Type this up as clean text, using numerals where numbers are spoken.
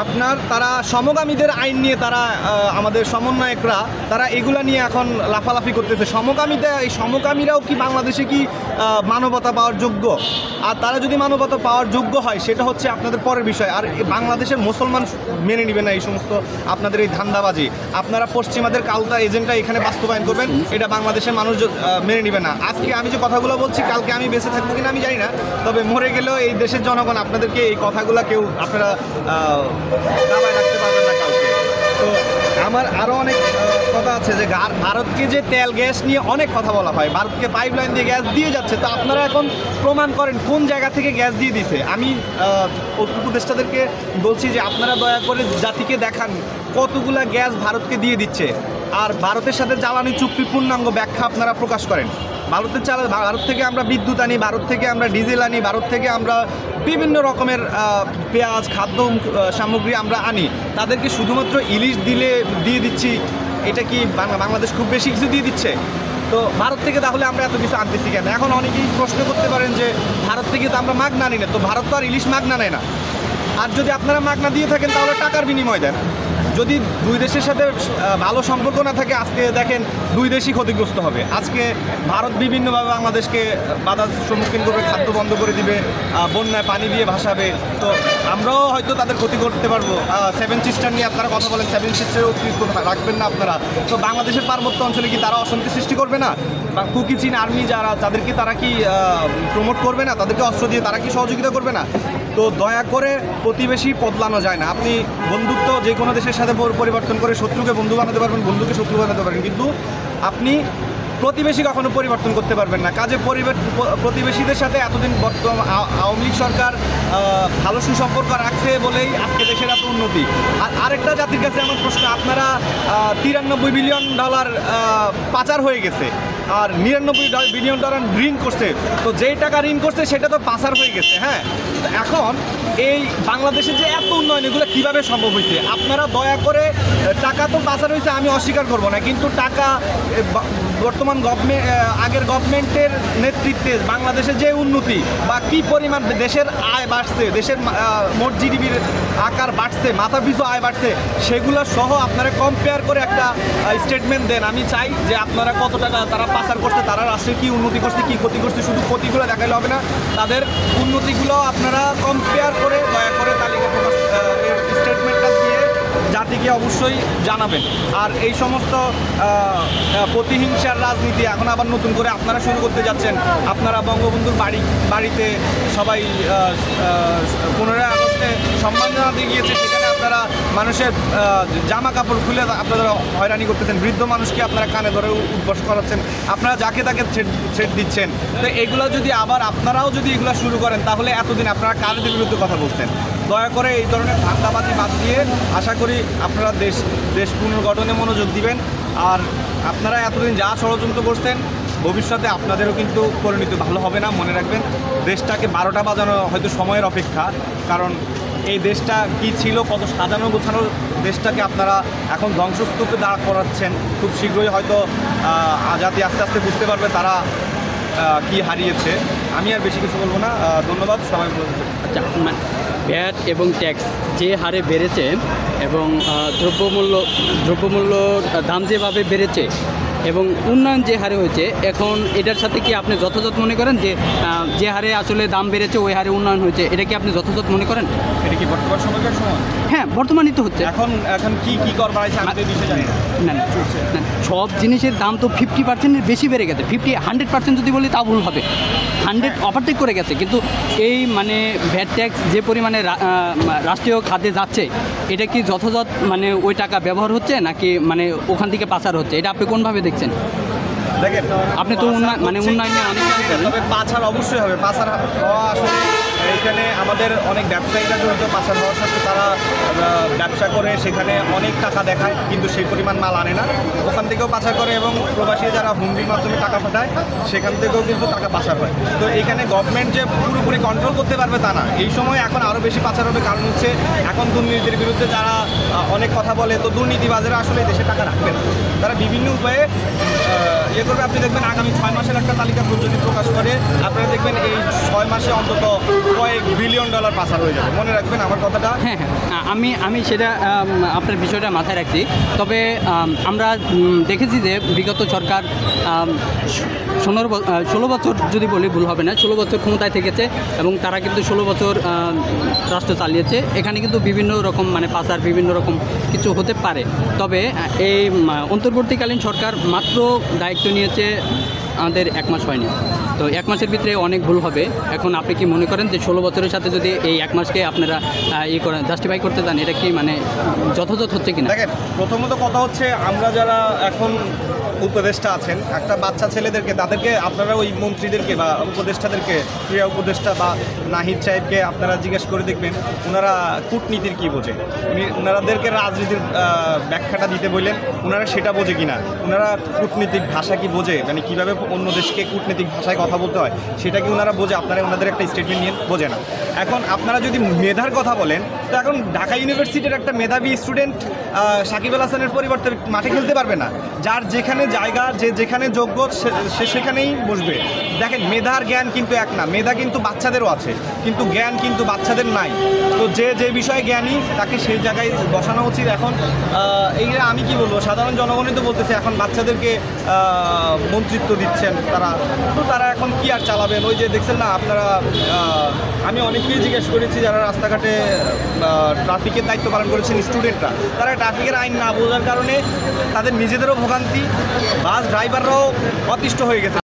আপনার তারা সমকামীদের আইন নিয়ে তারা আমাদের সমন্বয়করা তারা এগুলা নিয়ে এখন লাফালাফি করতেছে। এই সমকামীরাও কি বাংলাদেশে কি মানবতা পাওয়ার যোগ্য? আর তারা যদি মানবতা পাওয়ার যোগ্য হয় সেটা হচ্ছে আপনাদের পরের বিষয়। আর বাংলাদেশের মুসলমান মেনে নেবে না এই সমস্ত আপনাদের এই ধান্দাবাজি। আপনারা পশ্চিমাদের কালটা এজেন্ডা এখানে বাস্তবায়ন করবেন, এটা বাংলাদেশের মানুষ মেনে নেবে না। আজকে আমি যে কথাগুলো বলছি কালকে আমি বেঁচে থাকবো কিনা আমি জানি না, তবে মরে গেলেও এই দেশের জনগণ আপনাদেরকে এই কথাগুলো কেউ আপনারা দাবায় রাখতে পারবেন না কালকে। তো আমার আরও অনেক কথা আছে যে ভারতকে যে তেল গ্যাস নিয়ে অনেক কথা বলা হয়, ভারতকে পাইপলাইন দিয়ে গ্যাস দিয়ে যাচ্ছে, তো আপনারা এখন প্রমাণ করেন কোন জায়গা থেকে গ্যাস দিয়ে দিছে। আমি উপদেষ্টাদেরকে বলছি যে আপনারা দয়া করে জাতিকে দেখান কতগুলা গ্যাস ভারতকে দিয়ে দিচ্ছে, আর ভারতের সাথে জ্বালানি চুক্তির পূর্ণাঙ্গ ব্যাখ্যা আপনারা প্রকাশ করেন। ভারত থেকে আমরা বিদ্যুৎ আনি, ভারত থেকে আমরা ডিজেল আনি, ভারত থেকে আমরা বিভিন্ন রকমের পেঁয়াজ খাদ্য সামগ্রী আমরা আনি, তাদেরকে শুধুমাত্র ইলিশ দিয়ে দিচ্ছি। এটা কি বাংলাদেশ খুব বেশি কিছু দিয়ে দিচ্ছে? তো ভারত থেকে তাহলে আমরা এত কিছু আনতেছি কেন? এখন অনেকেই প্রশ্ন করতে পারেন যে ভারত থেকে তো আমরা মাগনা আনি না, তো ভারত তো আর ইলিশ মাগনা নেয় না। আর যদি আপনারা মাগনা দিয়ে থাকেন তাহলে টাকার বিনিময় দেন। যদি দুই দেশের সাথে ভালো সম্পর্ক না থাকে, আজকে দেখেন দুই দেশই ক্ষতিগ্রস্ত হবে। আজকে ভারত বিভিন্নভাবে বাংলাদেশকে বাধার সম্মুখীন করবে, খাদ্য বন্ধ করে দিবে, বন্যায় পানি দিয়ে ভাসাবে। তো আমরাও হয়তো তাদের ক্ষতি করতে পারবো। সেভেন সিস্টার নিয়ে আপনারা কথা বলেন, সেভেন সিস্টারের অতিরিক্ত রাখবেন না আপনারা। তো বাংলাদেশের পার্বত্য অঞ্চলে কি তারা অশান্তি সৃষ্টি করবে না? বা কুকি চীন আর্মি যাদেরকে তারা কি প্রমোট করবে না? তাদেরকে অস্ত্র দিয়ে তারা কি সহযোগিতা করবে না? তো দয়া করে প্রতিবেশী বদলানো যায় না। আপনি বন্ধুত্ব যে কোনো দেশের সাথে পরিবর্তন করে শত্রুকে বন্ধু বানাতে পারবেন, বন্ধুকে শত্রু বানাতে পারবেন, কিন্তু আপনি প্রতিবেশী কখনো পরিবর্তন করতে পারবেন না। কাজে প্রতিবেশীদের সাথে এতদিন আওয়ামী লীগ সরকার ভালো সুসম্পর্ক রাখছে বলেই আজকে দেশের এত উন্নতি। আর আরেকটা জাতির কাছে আমার প্রশ্ন, আপনারা $93 বিলিয়ন পাচার হয়ে গেছে, আর $99 বিলিয়ন ঋণ করছে। তো যেই টাকা ঋণ করছে সেটা তো পাচার হয়ে গেছে। হ্যাঁ, এখন এই বাংলাদেশে যে এত উন্নয়ন এগুলো কীভাবে সম্ভব হয়েছে? আপনারা দয়া করে, টাকা তো পাচার হয়েছে আমি অস্বীকার করব না, কিন্তু টাকা বর্তমান আগের গভর্নমেন্টের নেতৃত্বে বাংলাদেশের যে উন্নতি বা কী পরিমাণ দেশের আয় বাড়ছে, দেশের মোট জিডিপির আকার বাড়ছে, মাথা পিছু আয় বাড়ছে, সেগুলো সহ আপনারা কম্পেয়ার করে একটা স্টেটমেন্ট দেন। আমি চাই যে আপনারা কত টাকা তারা পাচার করছে, তারা রাষ্ট্রের কী উন্নতি করছে, কী ক্ষতি করছে, শুধু ক্ষতিগুলো দেখাইলে হবে না, তাদের উন্নতিগুলো আপনারা কম্পেয়ার করে দয়া করে তালিকা প্রকাশ স্টেটমেন্টটা দিয়ে জাতিকে অবশ্যই জানাবেন। আর এই সমস্ত প্রতিহিংসার রাজনীতি এখন আবার নতুন করে আপনারা শুরু করতে যাচ্ছেন। আপনারা বঙ্গবন্ধুর বাড়িতে সবাই 15 আগস্টে সম্মান জানাতে গিয়েছে, সেখানে আপনারা মানুষের জামা কাপড় খুলে আপনারা হয়রানি করতেছেন, বৃদ্ধ মানুষকে আপনারা কানে ধরে উদ্বাস করাচ্ছেন, আপনারা যাকে তাকে ছেড় দিচ্ছেন। তো এগুলো যদি আবার আপনারাও যদি এগুলো শুরু করেন তাহলে এতদিন আপনারা কাদের বিরুদ্ধে কথা বলছেন? দয়া করে এই ধরনের ধান্দাবাজি বাদ দিয়ে আশা করি আপনারা দেশ পুনর্গঠনে মনোযোগ দিবেন। আর আপনারা এতদিন যা ষড়যন্ত্র করছেন ভবিষ্যতে আপনাদেরও কিন্তু পরিণতি ভালো হবে না। মনে রাখবেন, দেশটাকে 12টা বাজানো হয়তো সময়ের অপেক্ষা, কারণ এই দেশটা কি ছিল, কত সাজানো গোছানো দেশটাকে আপনারা এখন ধ্বংসস্তূপে দাঁড় করাচ্ছেন। খুব শীঘ্রই হয়তো জাতি আস্তে আস্তে বুঝতে পারবে তারা কি হারিয়েছে। আমি আর বেশি কিছু বলবো না, ধন্যবাদ সবাই। আচ্ছা, ভ্যাট এবং ট্যাক্স যে হারে বেড়েছে এবং দ্রব্যমূল্য দাম যেভাবে বেড়েছে এবং উন্নয়ন যে হারে হয়েছে, এখন এটার সাথে কি আপনি যথাযথ মনে করেন যে হারে আসলে দাম বেড়েছে ওই হারে উন্নয়ন হয়েছে, এটা কি আপনি যথাযথ মনে করেন? এটা কি বর্তমান সময়কার সময়? হ্যাঁ, বর্তমানই তো হচ্ছে। এখন কি কর বাড়াইছে আমি তো বিষয়ে জানি না। না, সব জিনিসের দাম তো 50%-এর বেশি বেড়ে গেছে। 100% যদি বলি তা ভুল হবে, 100 ওভারটেক করে গেছে। কিন্তু এই মানে ভ্যাট ট্যাক্স যে পরিমাণে রাষ্ট্রীয় খাতে যাচ্ছে, এটা কি যথাযথ মানে ওই টাকা ব্যবহার হচ্ছে নাকি মানে ওখান থেকে পাচার হচ্ছে, এটা আপনি কোনভাবে দেখছেন? দেখেন, আপনি তো উন্নয়নে অনেক কিছু করেন। তবে পাচার অবশ্যই হবে। পাচার হওয়া আসলে এখানে আমাদের অনেক ব্যবসায়ীরা জড়িত। পাচার হওয়ার সাথে তারা ব্যবসা করে সেখানে অনেক টাকা দেখায়, কিন্তু সেই পরিমাণ মাল আনে না, ওখান থেকেও পাচার করে। এবং প্রবাসী যারা হুন্ডির মাধ্যমে টাকা পাঠায় সেখান থেকেও কিন্তু টাকা পাচার হয়। তো এখানে গভর্নমেন্ট যে পুরোপুরি কন্ট্রোল করতে পারবে তা না। এই সময় এখন আরও বেশি পাচার হবে, কারণ হচ্ছে এখন দুর্নীতির বিরুদ্ধে যারা অনেক কথা বলে, তো দুর্নীতিবাজেরা আসলে দেশে টাকা রাখবে না, তারা বিভিন্ন উপায়ে ইয়ে করবে। আপনি দেখবেন আগামী 6 মাসের একটা তালিকা যদি প্রকাশ করে, আপনারা দেখবেন এই 6 মাসে অন্তত কয়েক $1 বিলিয়ন পাচার হয়ে যাবে। মনে রাখবেন আমার কথাটা। হ্যাঁ, আমি আমি সেটা আপনার বিষয়টা মাথায় রাখছি। তবে আমরা দেখেছি যে বিগত সরকার 16 বছর যদি বলি ভুল হবে না, 16 বছর ক্ষমতায় থেকেছে এবং তারা কিন্তু 16 বছর রাষ্ট্র চালিয়েছে। এখানে কিন্তু বিভিন্ন রকম মানে পাচার বিভিন্ন রকম কিছু হতে পারে। তবে এই অন্তর্বর্তীকালীন সরকার মাত্র দায়িত্ব নিয়েছে আমাদের 1 মাস হয়নি, তো 1 মাসের ভিতরে অনেক ভুল হবে। এখন আপনি কি মনে করেন যে 16 বছরের সাথে যদি এই 1 মাসকে আপনারা করেন জাস্টিফাই করতে চান, এটা কি মানে যথাযথ হচ্ছে কিনা? দেখেন, প্রথমত কথা হচ্ছে আমরা যারা এখন উপদেষ্টা আছেন, একটা বাচ্চা ছেলেদেরকে তাদেরকে আপনারা ওই মন্ত্রীদেরকে বা উপদেষ্টাদেরকে, ক্রীড়া উপদেষ্টা বা নাহিদ সাহেবকে আপনারা জিজ্ঞেস করে দেখবেন ওনারা কূটনীতির কী বোঝে। ওনারাদেরকে রাজনীতির ব্যাখ্যাটা দিতে বললেন, ওনারা সেটা বোঝে কিনা, ওনারা কূটনীতিক ভাষা কি বোঝে, মানে কীভাবে অন্য দেশকে কূটনীতিক ভাষায় কথা বলতে হয় সেটা কি ওনারা বোঝে? আপনারা ওনাদের একটা স্টেটমেন্ট নিয়ে বোঝে না। এখন আপনারা যদি মেধার কথা বলেন, তো এখন ঢাকা ইউনিভার্সিটির একটা মেধাবী স্টুডেন্ট সাকিব আল হাসানের পরিবর্তে মাঠে খেলতে পারবে না। যার যেখানে জায়গা, যে যেখানে যোগ্য সে সেখানেই বসবে। দেখেন, মেধার জ্ঞান কিন্তু এক না, মেধা কিন্তু বাচ্চাদেরও আছে, কিন্তু জ্ঞান কিন্তু বাচ্চাদের নাই। তো যে যে বিষয়ে জ্ঞানী তাকে সেই জায়গায় বসানো উচিত। এখন এইটা আমি কি বলবো, সাধারণ জনগণই তো বলতেছে এখন বাচ্চাদেরকে মন্ত্রিত্ব দিচ্ছেন তারা, তো তারা এখন কি আর চালাবেন? ওই যে দেখছেন না আপনারা, আমি অনেককেই জিজ্ঞেস করেছি যারা রাস্তাঘাটে ট্রাফিকের দায়িত্ব পালন করেছেন স্টুডেন্টরা, তারা ট্রাফিকের আইন না বোঝার কারণে তাদের নিজেদেরও ভোগান্তি, বাস ড্রাইভাররাও অতিষ্ঠ হয়ে গেছে।